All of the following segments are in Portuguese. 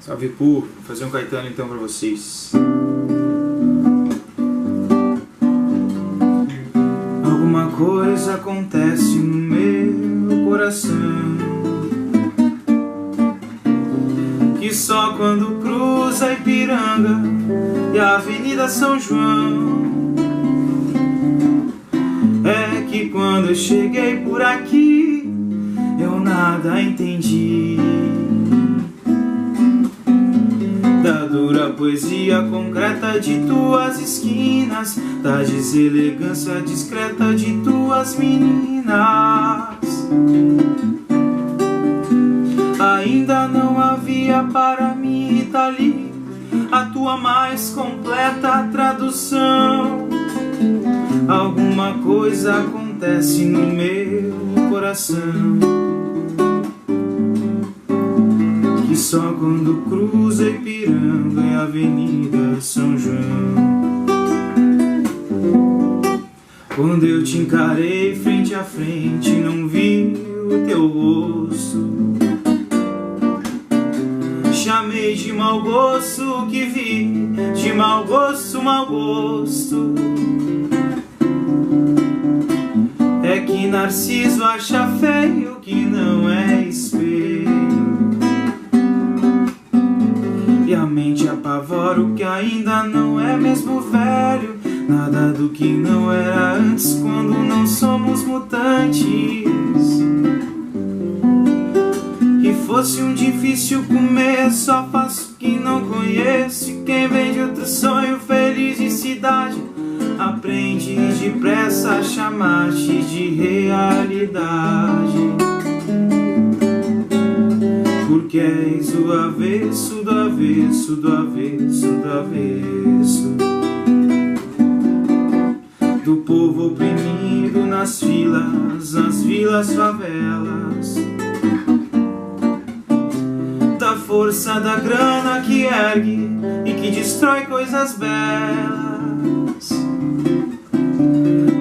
Salve, Pu. Vou fazer um Caetano então pra vocês. Alguma coisa acontece no meu coração, que só quando cruza Ipiranga e a Avenida São João é que quando eu cheguei por aqui eu nada entendi da dura poesia concreta de tuas esquinas, da deselegância discreta de tuas meninas. Ainda não havia para mim, Rita Lee, a tua mais completa tradução. Alguma coisa acontece no meu coração, que só quando cruza Ipiranga e a Avenida São João. Quando eu te encarei frente a frente, não vi o teu rosto. Chamei de mau gosto o que vi, de mau gosto, mau gosto. É que Narciso acha feio que não é espelho, e a mente apavora o que ainda não é mesmo velho. Nada do que não era antes quando não somos mutantes. Que fosse um difícil começo, só faço o que não conheço. E quem vem de outro sonho feliz de cidade aprende depressa a chamar-te de realidade. Porque és o avesso do avesso do avesso do avesso do povo oprimido nas vilas, favelas, da força da grana que ergue e que destrói coisas belas,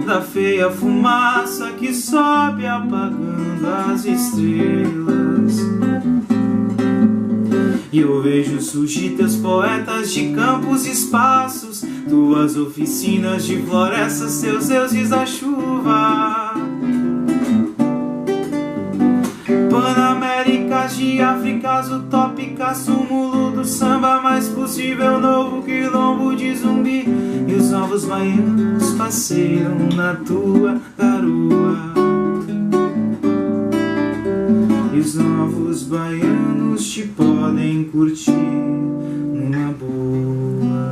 da feia fumaça que sobe apagando as estrelas. E eu vejo surgir teus poetas de campos e espaços, tuas oficinas de florestas, teus deuses da chuva, Panaméricas de Áfricas utópicas, túmulo do samba mais possível, novo quilombo de zumbi. E os novos baianos passeiam na tua garoa, e os novos baianos te podem curtir numa boa.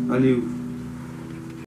Valeu!